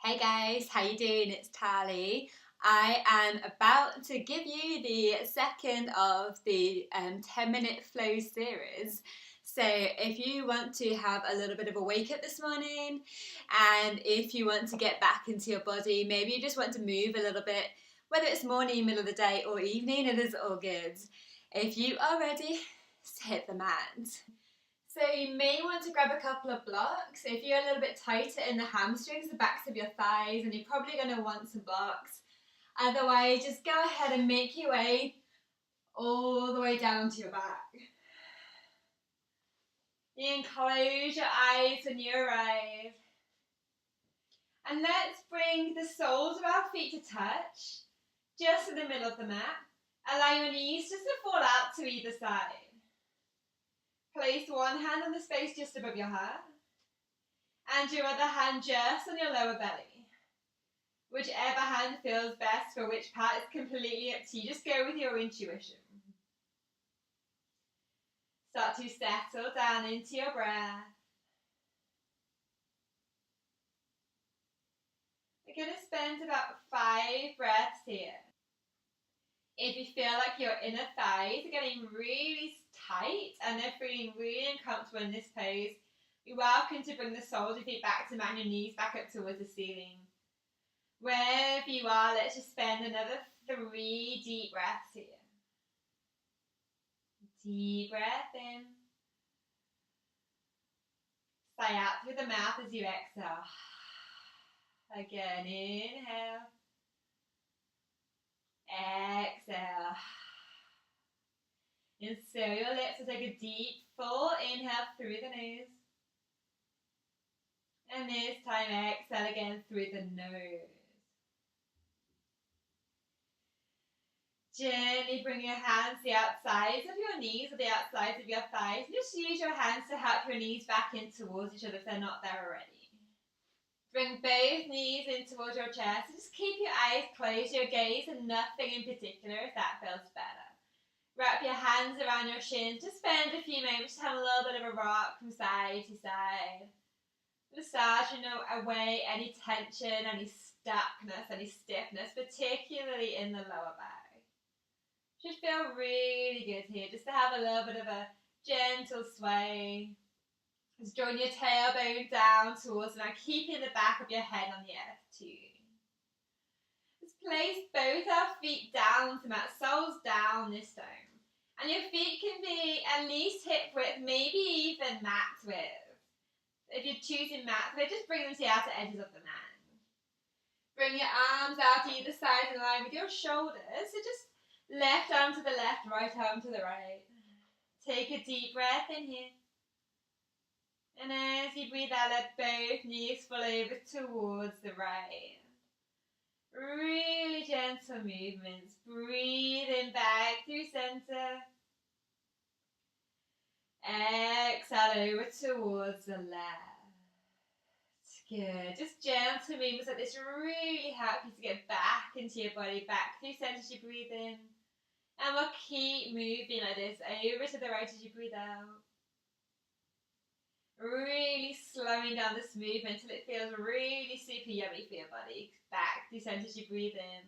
Hey guys, how you doing? It's Tali. I am about to give you the second of the 10-minute flow series. So if you want to have a little bit of a wake up this morning, and if you want to get back into your body, maybe you just want to move a little bit, whether it's morning, middle of the day or evening, it is all good. If you are ready, just hit the mat. So you may want to grab a couple of blocks. If you're a little bit tighter in the hamstrings, the backs of your thighs, and you're probably going to want some blocks. Otherwise, just go ahead and make your way all the way down to your back. You can close your eyes when you arrive. And let's bring the soles of our feet to touch, just in the middle of the mat. Allow your knees just to fall out to either side. Place one hand on the space just above your heart, and your other hand just on your lower belly. Whichever hand feels best for which part is completely up to you. Just go with your intuition. Start to settle down into your breath. We're going to spend about 5 breaths here. If you feel like your inner thighs are getting really tight and they're feeling really uncomfortable in this pose, you're welcome to bring the soles of your feet back to mat and your knees back up towards the ceiling. Wherever you are, let's just spend another 3 deep breaths here. Deep breath in. Sigh out through the mouth as you exhale. Again, inhale. Exhale. And so your lips will take a deep, full inhale through the nose. And this time exhale again through the nose. Gently bring your hands to the outsides of your knees or the outsides of your thighs. Just use your hands to help your knees back in towards each other if they're not there already. Bring both knees in towards your chest. Just keep your eyes closed, your gaze and nothing in particular if that feels better. Wrap your hands around your shins. Just spend a few moments to have a little bit of a rock from side to side. Massaging away any tension, any stuckness, any stiffness, particularly in the lower back. Should feel really good here, just to have a little bit of a gentle sway. Just drawing your tailbone down towards and keeping the back of your head on the earth too. Just place both our feet down to mat, soles down this time. And your feet can be at least hip width, maybe even mat width. If you're choosing mat width, just bring them to the outer edges of the mat. Bring your arms out to either side in line with your shoulders. So just left arm to the left, right arm to the right. Take a deep breath in here. And as you breathe out, let both knees fall over towards the right. Really gentle movements. Breathing back through center. Exhale over towards the left. Good. Just gentle movements like this really help you to get back into your body, back through center as you breathe in. And we'll keep moving like this, over to the right as you breathe out. Really slowing down this movement until it feels really super yummy for your body. Back through center as you breathe in.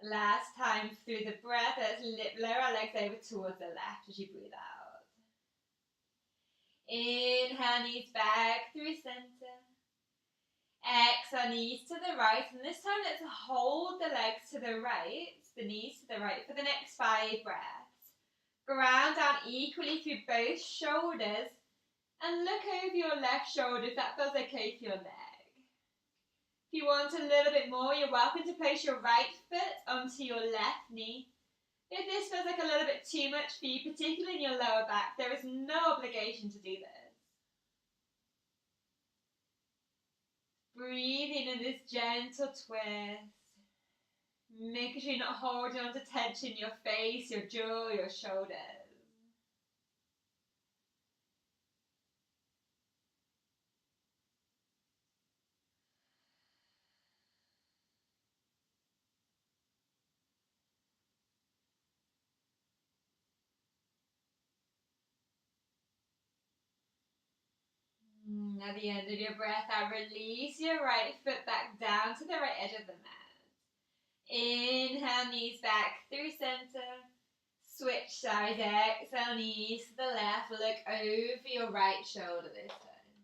Last time through the breath, let's lower our legs over towards the left as you breathe out. Inhale, knees back through center. Exhale, knees to the right. And this time let's hold the legs to the right, the knees to the right for the next 5 breaths. Ground down equally through both shoulders. And look over your left shoulder if that feels okay for your leg. If you want a little bit more, you're welcome to place your right foot onto your left knee. If this feels like a little bit too much for you, particularly in your lower back, there is no obligation to do this. Breathing in this gentle twist. Making sure you're not holding on to tension in your face, your jaw, your shoulders. At the end of your breath out, release your right foot back down to the right edge of the mat. Inhale, knees back through center. Switch sides, exhale, knees to the left. Look over your right shoulder this time.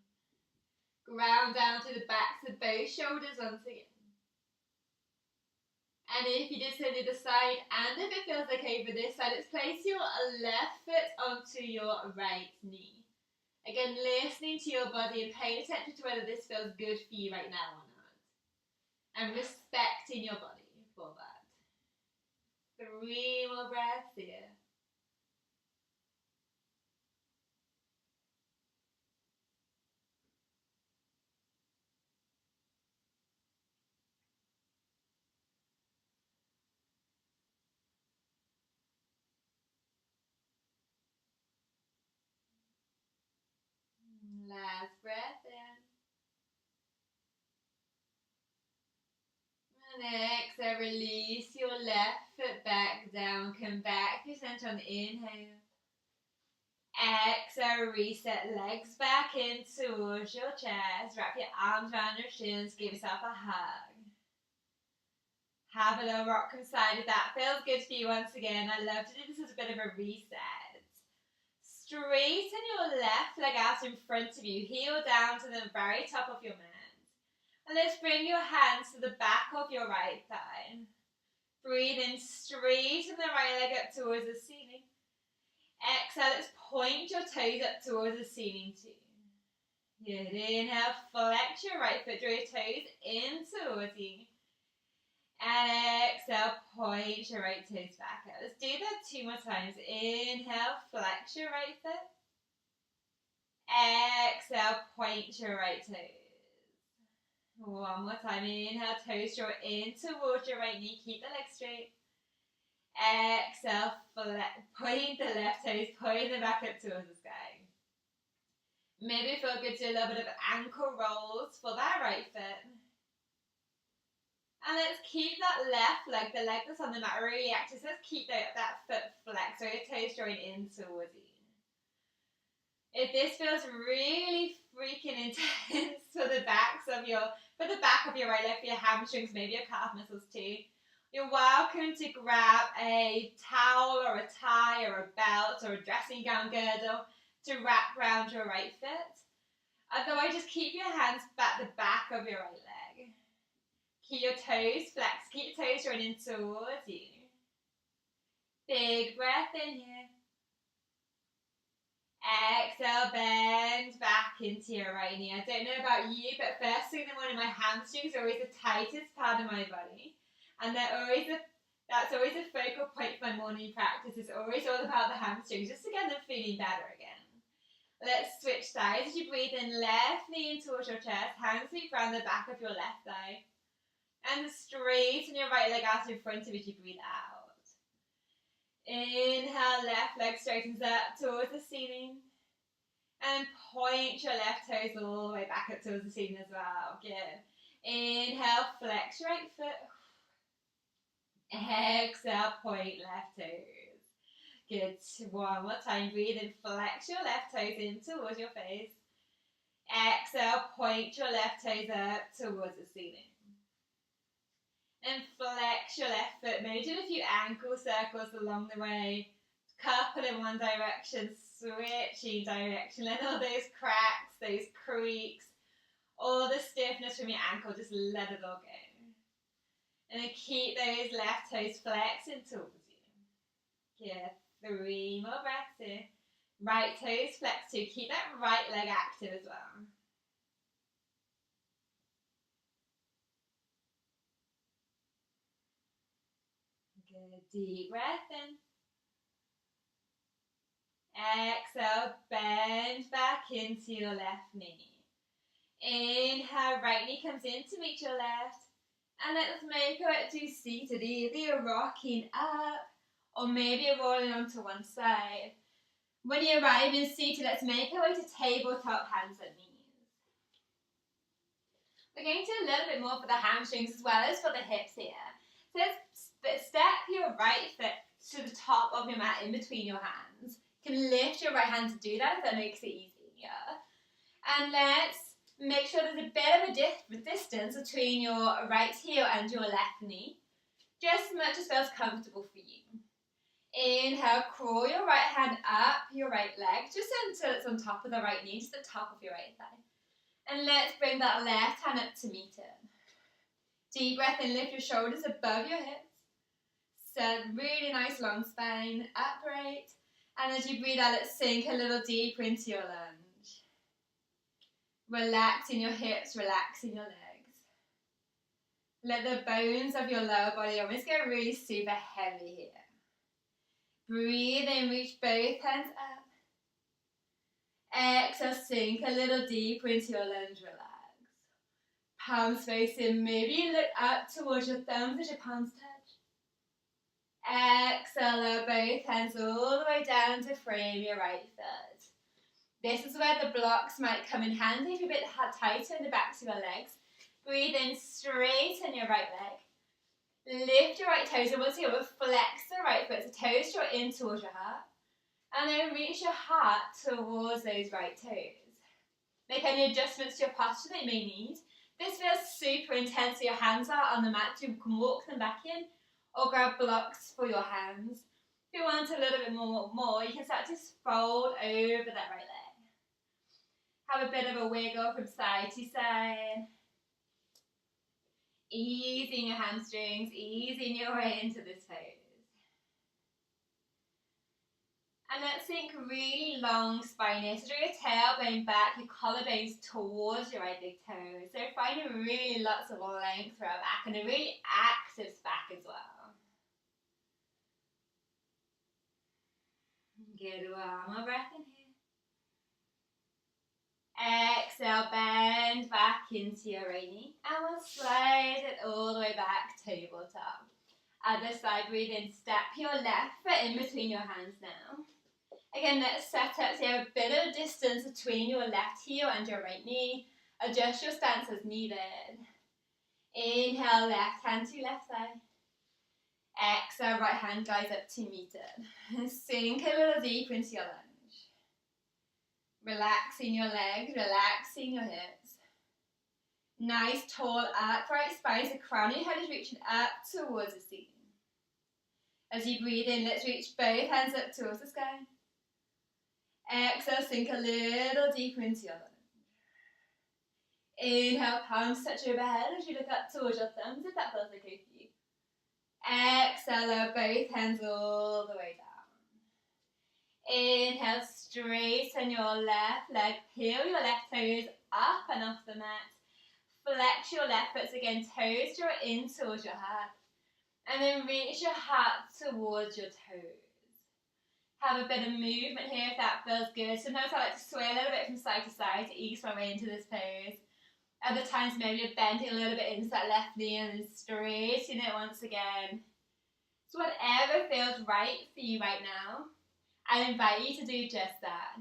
Ground down to the backs of both shoulders once again. And if you did so to the side, and if it feels like over this side, let's place your left foot onto your right knee. Again, listening to your body and paying attention to whether this feels good for you right now or not. And respecting your body for that. 3 more breaths here. Last breath in. And exhale, release your left foot back down. Come back to center on the inhale. Exhale, reset legs back in towards your chest. Wrap your arms around your shins. Give yourself a hug. Have a little rock inside if that feels good for you once again. I love to do this as a bit of a reset. Straighten your left leg out in front of you. Heel down to the very top of your mat. And let's bring your hands to the back of your right thigh. Breathe in, straighten the right leg up towards the ceiling. Exhale, let's point your toes up towards the ceiling too. Good, inhale, flex your right foot, draw your toes in towards you. And exhale, point your right toes back out. Let's do that 2 more times. Inhale, flex your right foot. Exhale, point your right toes. 1 more time. Inhale, toes draw in towards your right knee. Keep the leg straight. Exhale, point the left toes, point them back up towards the sky. Maybe feel good to do a little bit of ankle rolls for that right foot. And let's keep that left leg, the leg that's on the mat, really active. So let's keep that foot flexed, so your toes drawing in towards you. If this feels really freaking intense for the back of your right leg, for your hamstrings, maybe your calf muscles too, you're welcome to grab a towel or a tie or a belt or a dressing gown girdle to wrap around your right foot. Otherwise, just keep your hands at the back of your right leg. Keep your toes flexed. Keep your toes running towards you. Big breath in here. Exhale, bend back into your right knee. I don't know about you, but first thing in the morning, my hamstrings are always the tightest part of my body. And that's always a focal point for my morning practice. It's always all about the hamstrings, just to get them feeling better again. Let's switch sides. As you breathe in, left knee in towards your chest, hands sweep around the back of your left thigh. And straighten your right leg out in front of you as you breathe out. Inhale, left leg straightens up towards the ceiling. And point your left toes all the way back up towards the ceiling as well. Good. Inhale, flex your right foot. Exhale, point left toes. Good. 1 more time. Breathe in, flex your left toes in towards your face. Exhale, point your left toes up towards the ceiling. And flex your left foot. Maybe do a few ankle circles along the way. Couple in one direction, switching direction. Let all those cracks, those creaks, all the stiffness from your ankle, just let it all go. And then keep those left toes flexing towards you. Good. 3 more breaths here. Right toes flex too. Keep that right leg active as well. Good. Deep breath in. Exhale, bend back into your left knee. Inhale, right knee comes in to meet your left. And let's make our way to seated. Either you're rocking up or maybe you're rolling onto one side. When you arrive in seated, let's make our way to tabletop, hands and knees. We're going to do a little bit more for the hamstrings as well as for the hips here. So let's step your right foot to the top of your mat in between your hands. You can lift your right hand to do that if that makes it easier. And let's Make sure there's a bit of a distance between your right heel and your left knee. Just as much as feels comfortable for you. Inhale, crawl your right hand up your right leg, just until it's on top of the right knee, just the top of your right thigh. And let's bring that left hand up to meet it. Deep breath in, lift your shoulders above your hips. Set really nice long spine, upright. And as you breathe out, let's sink a little deeper into your lunge. Relaxing your hips, relaxing your legs. Let the bones of your lower body almost get really super heavy here. Breathe in, reach both hands up. Exhale, sink a little deeper into your lunge, relax. Palms facing, maybe look up towards your thumbs as your palms touch. Exhale, lower both hands all the way down to frame your right foot. This is where the blocks might come in handy if you're a bit tighter in the backs of your legs. Breathe in, straighten your right leg. Lift your right toes, and once again, we'll flex the right foot, so toes draw in towards your heart. And then reach your heart towards those right toes. Make any adjustments to your posture that you may need. This feels super intense, so your hands are on the mat, so you can walk them back in, or grab blocks for your hands. If you want a little bit more, you can start to fold over that right leg. Have a bit of a wiggle from side to side. Easing your hamstrings, easing your way into this pose. And let's think really long spine here. So draw your tailbone back, your collarbones towards your right big toe. So finding really lots of length through our back and a really active back as well. Good, one more breath in here. Exhale, bend back into your right knee, and we'll slide it all the way back, tabletop. Other side, breathe in, step your left foot in between your hands now. Again, let's set up so you have a bit of distance between your left heel and your right knee. Adjust your stance as needed. Inhale, left hand to left thigh. Exhale, right hand guides up to meet it. Sink a little deeper into your lunge. Relaxing your legs, relaxing your hips. Nice, tall, upright spine. The crown of your head is reaching up towards the ceiling. As you breathe in, let's reach both hands up towards the sky. Exhale, sink a little deeper into your lunge. Inhale, palms touch overhead as you look up towards your thumbs, if that feels okay for you. Exhale, lower both hands all the way down. Inhale, straighten your left leg, peel your left toes up and off the mat. Flex your left foot again, toes draw in towards your heart. And then reach your heart towards your toes. Have a bit of movement here if that feels good. Sometimes I like to sway a little bit from side to side to ease my way into this pose. Other times maybe you're bending a little bit into that left knee and then straightening it once again. So whatever feels right for you right now, I invite you to do just that.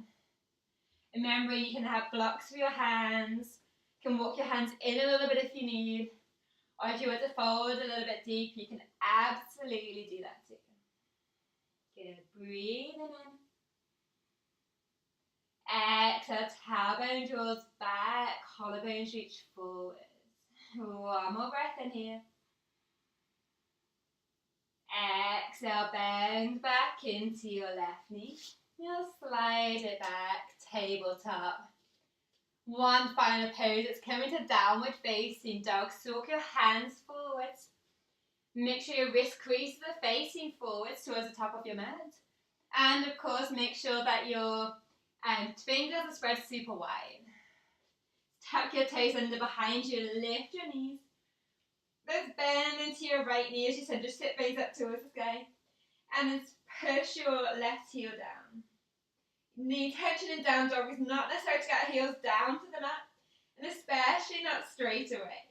Remembering you can have blocks for your hands, you can walk your hands in a little bit if you need, or if you want to fold a little bit deep, you can absolutely do that too. Good, breathing in. Exhale, tailbone draws back, collarbones reach forwards. One more breath in here. Exhale, bend back into your left knee. You'll slide it back, tabletop. One final pose, it's coming to downward facing dog. So walk your hands forwards. Make sure your wrist creases are facing forwards towards the top of your mat. And of course, make sure that your fingers are spread super wide. Tuck your toes under behind you, lift your knees. Let's bend into your right knee, as you said, just sit bones up towards the sky. And then push your left heel down. The intention in down dog is not necessarily to get our heels down to the mat, and especially not straight away.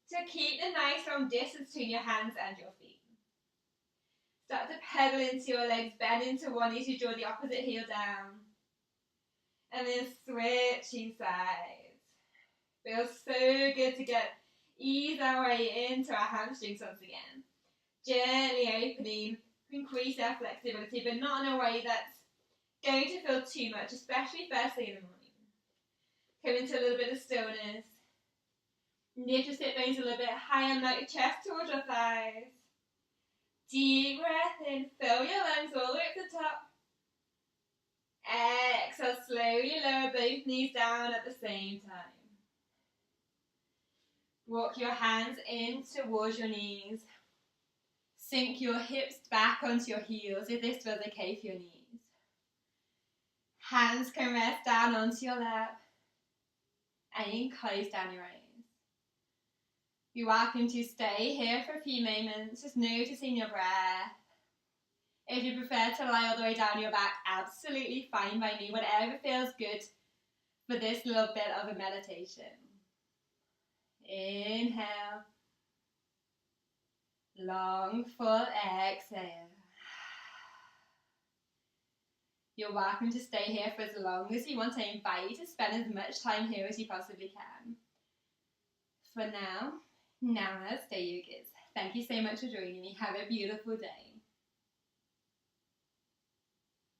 So keep the nice long distance between your hands and your feet. Start to pedal into your legs, bend into one knee as you draw the opposite heel down. And then switching sides. Feels so good to ease our way into our hamstrings once again. Gently opening, increase our flexibility, but not in a way that's going to feel too much, especially first thing in the morning. Come into a little bit of stillness. Lift your sit bones a little bit higher and melt your chest towards your thighs. Deep breath in, fill your lungs all the way up to the top. Exhale, slowly lower both knees down at the same time. Walk your hands in towards your knees. Sink your hips back onto your heels if this was okay for your knees. Hands can rest down onto your lap. And you can close down your eyes. You're welcome to stay here for a few moments, just noticing your breath. If you prefer to lie all the way down your back, absolutely fine by me. Whatever feels good for this little bit of a meditation. Inhale. Long, full exhale. You're welcome to stay here for as long as you want. I invite you to spend as much time here as you possibly can. For now, namaste, yogis. Thank you so much for joining me. Have a beautiful day.